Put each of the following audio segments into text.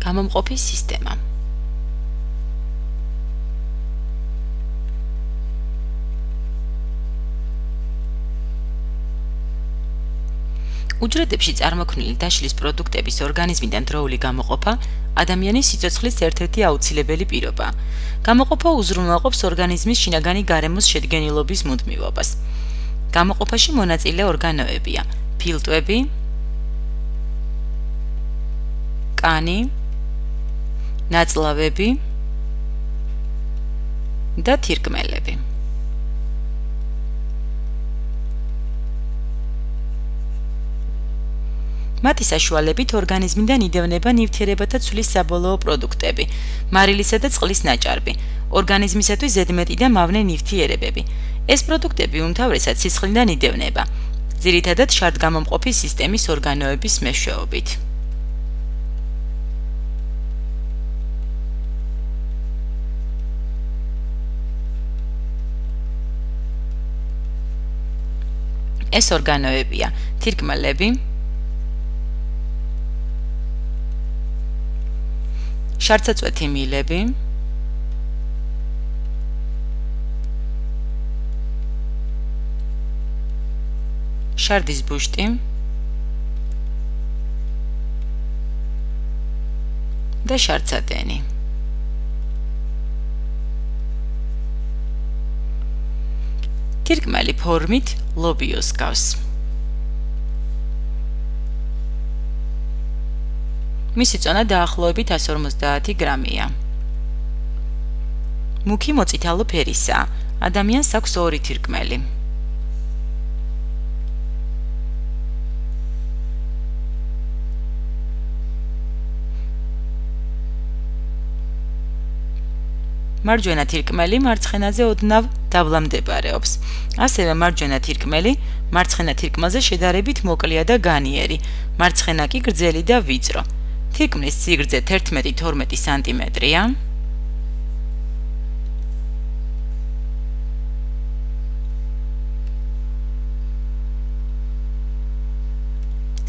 გამომყოფის სისტემა. უჯრედებში წარმოქმნილი დაშლის პროდუქტების ორგანიზმიდან დროული გამოყოფა ადამიანის სიცოცხლის ერთ-ერთი აუცილებელი პირობაა. გამოყოფა უზრუნველყოფს ორგანიზმის შინაგანი გარემოს შედგენილობის მუდმივობას. გამოყოფაში მონაწილე ორგანოებია: ფილტვები, კანი, ნაწლავები და თირკმელები. მათი საშუალებით ორგანიზმიდან იდევნება ნივთიერებათა ცვლის საბოლოო პროდუქტები, მარილისა და წყლის ნაჭარბი, ორგანიზმისათვის ზედმეტი და მავნე ნივთიერებები. ეს პროდუქტები უმთავრესად სისხლიდან იდევნება, ძირითადად შარდგამომყოფის სისტემის ორგანოების მეშვეობით. ეს ორგანოებია: თირკმელები, შარცაწვეთი მილები, შარდის ბუშტი და შარცადენი. თირკმელი ფორმით ლობიოს გავს. მისი წონა დაახლოებით 150 გრამია. მუქი მოწითალო ფერისაა. ადამიანს აქვს ორი თირკმელი. მარჯვენა თირკმელი მარცხენაზე ოდნავ დაბლა მდებარეობს. ასევე მარჯვენა თირკმელი მარცხენა თირკმელზე შედარებით მოკლეა და განიერი, მარცხენა კი გრძელი და ვიწრო. თირკმლის სიგრძე 11-12 სანტიმეტრია.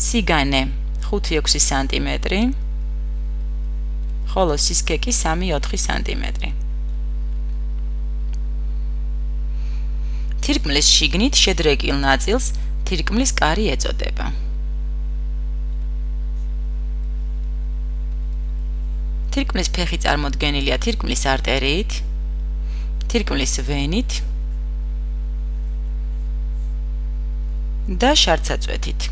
სიგანე 5-6 სანტიმეტრი, ხოლო სისქე კი 3-4 სანტიმეტრი. თირკმლის შიგნით შედრეკილ ნაწილს თირკმლის კარი ეწოდება. თირკმლის ფეხი წარმოდგენილია თირკმლის არტერიით, თირკმლის ვენით და შარცაწვეთით.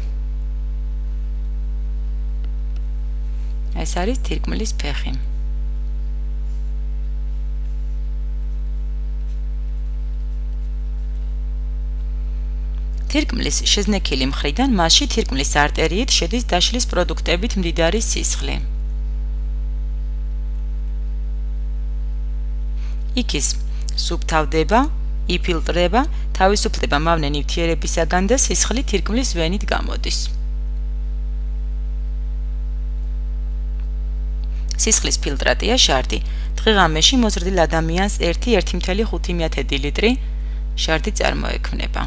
ეს არის თირკმლის ფეხი. თირკმლის შეზნექილი მხრიდან მასში თირკმლის არტერიით შედის დაშლის პროდუქტებით მდიდარი სისხლი. იქის სუფთავდება, იფილტრება, თავისუფლდება მავნე ნივთიერებისაგან და სისხლი თირკმლის ვენით გამოდის. სისხლის ფილტრატია შარდი. დღე-ღამეში მოზრდილ ადამიანს 1.5 ლიტრი შარდი წარმოექმნება.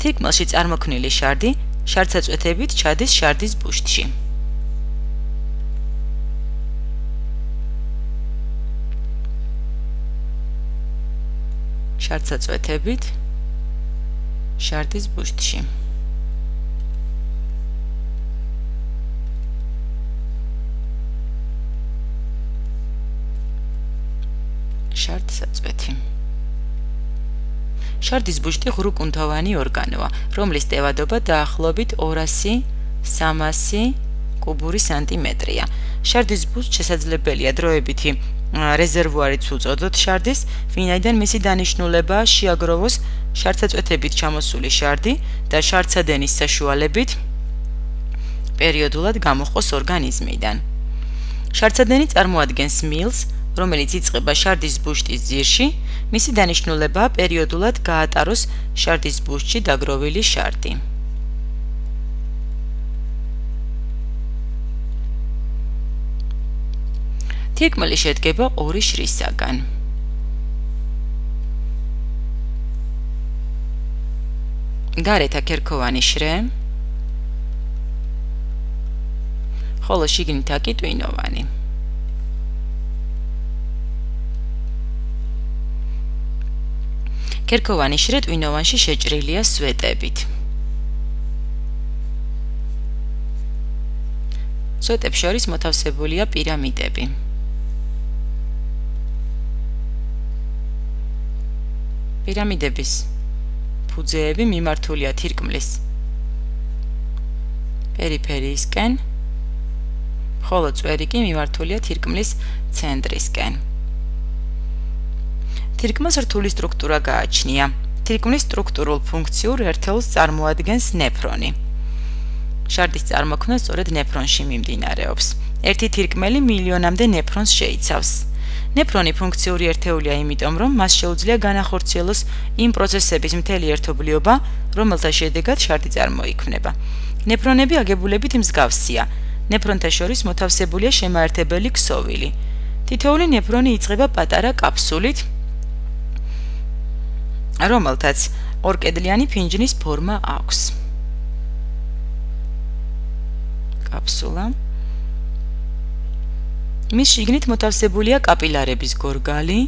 თირკმელში წარმოქმნილი შარდი შარცაწვეთებით ჩადის შარდის ბუშტში. შარცაწვეთებით შარდის ბუშტში. შარდსაწვეთი. შარდის ბუშტი ღრუკუნთოვანი ორგანოა, რომლის ტევადობა დაახლოებით 200-300 კუბური სანტიმეტრია. შარდის ბუშტს შესაძლებელია დროებითი რეზერვუარიც უწოდოთ შარდის, ვინაიდან მისი დანიშნულებაა შეაგროვოს შარცაწვეთებით ჩამოსული შარდი და შარცადენის საშუალებით პერიოდულად გამოხოს ორგანიზმიდან. შარცადენი წარმოადგენს მილს, რომელიც იწყება შარდის ბუშტის ძირში, მისი დანიშნულებაა პერიოდულად გაატაროს შარდის ბუშტში დაგროვილი შარდი. თირკმელი შედგება ორი შრისაგან. გარეთ აქერქოვანი შრე, ხოლო შიგნით აკი ტვინოვანი. კერქოვანი შრე ტვინოვანში შეჭრილია სვეტებით. სვეტებს შორის მოთავსებულია პირამიდები. პირამიდების ფუძეები მიმართულია თირკმლის პერიფერიისკენ, ხოლო წვერი კი მიმართულია თირკმლის ცენტრისკენ. თირკმელს რთული სტრუქტურა გააჩნია. თირკმლის სტრუქტურულ ფუნქციურ ერთეულს წარმოადგენს ნეფრონი. შარდის წარმოქმნა სწორედ ნეფრონში მიმდინარეობს. ერთი თირკმელი მილიონამდე ნეფრონს შეიცავს. ნეფრონი ფუნქციური ერთეულია, იმიტომ რომ მას შეუძლია განახორციელოს იმ პროცესების მთელი ერთობლიობა, რომელთა შედეგად შარდი წარმოიქმნება. ნეფრონები აგებულებით მსგავსია. ნეფრონთა შორის მოთავსებულია შემაერთებელი ქსოვილი. თითოეული ნეფრონი იწყება პატარა კაფსულით, რომელთაც ორკედლიანი ფინჯნის ფორმა აქვს. კაფსულა. მის შიგნით მოთავსებულია კაპილარების გორგალი.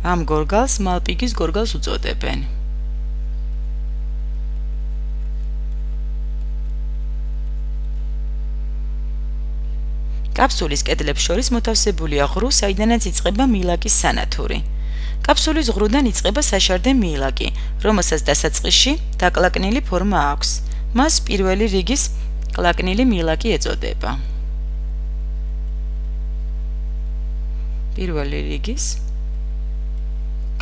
ამ გორგალს მალპიგის გორგალს უწოდებენ. კაფსულის კედლებს შორის მოთავსებულია ღრუ, საიდანაც იწყება მილაკის სანათური. კაფსულის ღრუდან იწყება საშარდე მილაკი, რომელსაც დასაწყისში დაკლაკნილი ფორმა აქვს. მას პირველი რიგის კლაკნილი მილაკი ეწოდება. პირველი რიგის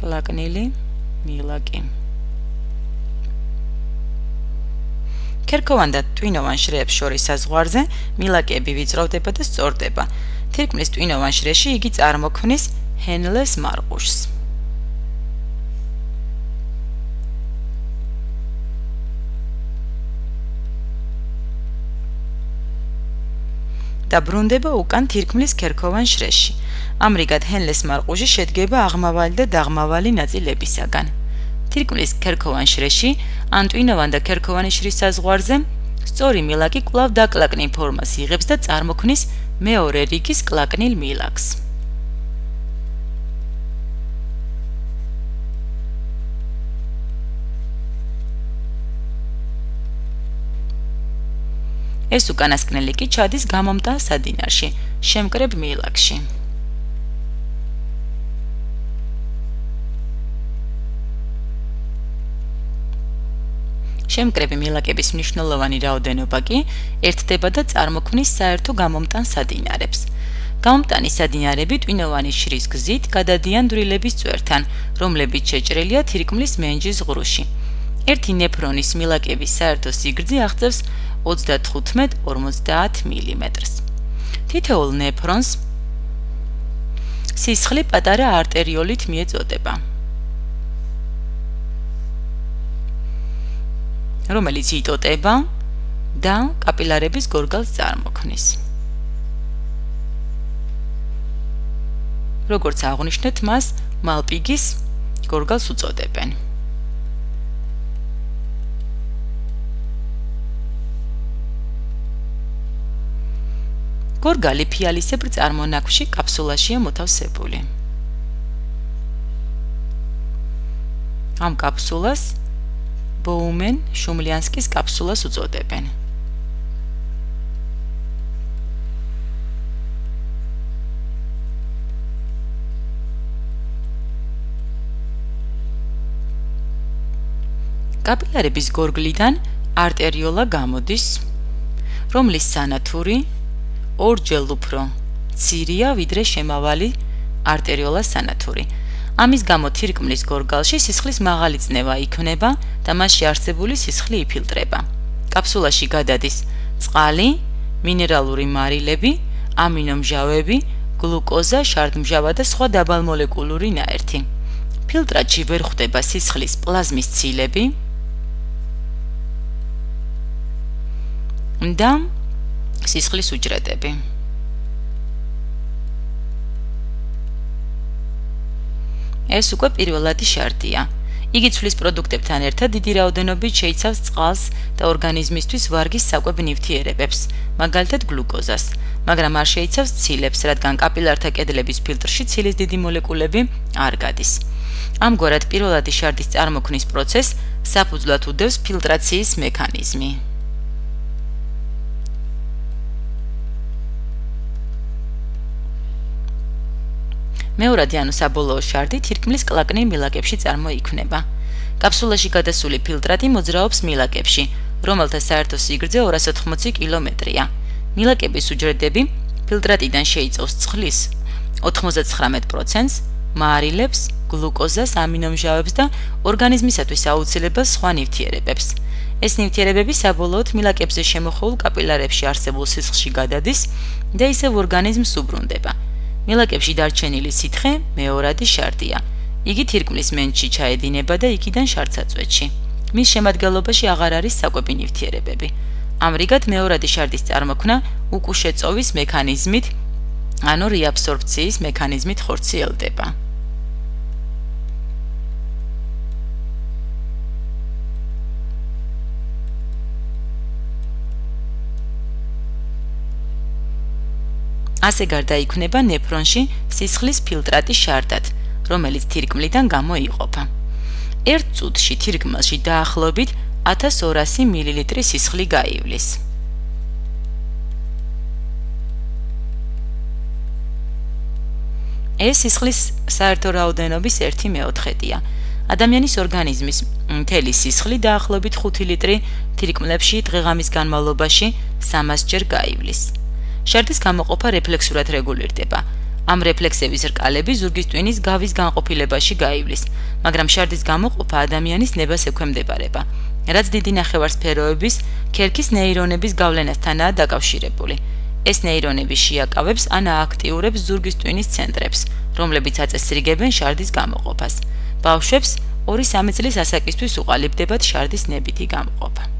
კლაკნილი მილაკი. კერქოვან და ტვინოვან შრეებს შორის საზღვარზე მილაკები ვიწროვდება და სწორდება. თირკმლის ტვინოვან შრეში იგი წარმოქმნის ჰენლეს მარყუშს. და ბრუნდება უკან თირკმლის კერქოვან შრეში. ამრიგად ჰენლეს მარყუში შედგება აღმავალი და დაღმავალი ნაწილებისაგან. თირკმლის კერქოვან შრეში ან ტვინოვან და კერქოვანი შრის საზღვარზე სწორი მილაკი კვლავ დაკლაკნილ ფორმას იღებს და წარმოქმნის მეორე რიგის კლაკნილ მილაკს. ეს უკანასკნელი კი ჩადის გამომტან სადინარში, შემკრებ მილაკში. შემკრები მილაკების მნიშვნელოვანი რაოდენობა კი ერთდება და წარმოქმნის საერთო გამომტან სადინარებს. გამომტანი სადინარები ტვინოვანი შრის გზით გადადიან დვრილების წვერთან, რომლებიც შეჭრილია თირკმლის მენჯის ღრუში. ერთი ნეფრონის მილაკების საერთო სიგრძე აღწევს 35-50 მილიმეტრს. თითოეულ ნეფრონს სისხლი პატარა არტერიოლით მიეწოდება, რომელიც იტოტება და კაპილარების გორგალს წარმოქმნის. როგორც აღვნიშნეთ, მას მალპიგის გორგალს უწოდებენ. გორგალი ფიალისებრ წარმონაქვში კაფსულაშია მოთავსებული. ამ კაფსულას ბოუმენ-შუმლიანსკის კაფსულას უწოდებენ. კაპილარების გორგლიდან არტერიოლა გამოდის, რომლის სანათური ორჯერ უფრო მცირეა ვიდრე შემავალი არტერიოლას სანათური. ამის გამო თირკმლის გორგალში სისხლის მაღალი წნევა იქმნება და მასში არსებული სისხლი იფილტრება. კაფსულაში გადადის წყალი, მინერალური მარილები, ამინომჟავები, გლუკოზა, შარდმჟავა და სხვა დაბალმოლეკულური ნაერთი. ფილტრატში ვერ ხვდება სისხლის პლაზმის ცილები და სისხლის უჯრედები. ეს უკვე პირველადი შარდია. იგი ცვლის პროდუქტებთან ერთად დიდი რაოდენობით შეიცავს წყალს და ორგანიზმისთვის ვარგის საკვებ ნივთიერებებს, მაგალითად გლუკოზას, მაგრამ არ შეიცავს ცილებს, რადგან კაპილართა კედლების ფილტრში ცილის დიდი მოლეკულები არ გადის. ამგვარად, პირველადი შარდის წარმოქმნის პროცესს საფუძვლად უდევს ფილტრაციის მექანიზმი. მეორადი ანუ საბოლოო შარდი თირკმლის კლაკნიან მილაკებში წარმოიქმნება. კაფსულაში გადასული ფილტრატი მოძრაობს მილაკებში, რომელთა საერთო სიგრძე 280 კილომეტრია. მილაკების უჯრედები ფილტრატიდან შეიწოვს წყლის 99%-ს, მარილებს, გლუკოზას, ამინომჟავებს და ორგანიზმისათვის აუცილებელ სხვა ნივთიერებებს. ეს ნივთიერებები საბოლოოდ მილაკებზე შემოხეულ კაპილარებში არსებულ სისხლში გადადის და ისევ ორგანიზმს უბრუნდება. მილაკებში დარჩენილი სითხე მეორადი შარდია. იგი თირკმლის მენჯში ჩაედინება და იქიდან შარდსაწვეთში. მის შემადგენლობაში აღარ არის საკვები ნივთიერებები. ამრიგად, მეორადი შარდის წარმოქმნა უკუშეწოვის მექანიზმით, ანუ რეაბსორბციის მექანიზმით ხორციელდება. ასე გარდაიქმნება ნეფრონში სისხლის ფილტრატი შარდად, რომელიც თირკმლიდან გამოიყოფა. ერთ წუთში თირკმელში დაახლოებით 1200 მილილიტრი სისხლი გაივლის. ეს სისხლის საერთო რაოდენობის 1/4-ია. ადამიანის ორგანიზმის მთელი სისხლი დაახლოებით 5 ლიტრი თირკმლებში დღე-ღამის განმავლობაში 300 ჯერ გაივლის. შარდის გამოყოფა რეფლექსურად რეგულირდება. ამ რეფლექსების რკალები ზურგის ტვინის გავის განყოფილებაში გაივლის, მაგრამ შარდის გამოყოფა ადამიანის ნებას ექვემდებარება, რაც დიდი ნახევარსფეროების ქერქის ნეირონების გავლენასთანაა დაკავშირებული. ეს ნეირონები შეაკავებს ან ააქტიურებს ზურგის ტვინის ცენტრებს, რომლებიც აწესრიგებენ შარდის გამოყოფას. ბავშვებს 2-3 წლის ასაკისთვის უყალიბდებათ შარდის ნებითი გამოყოფა.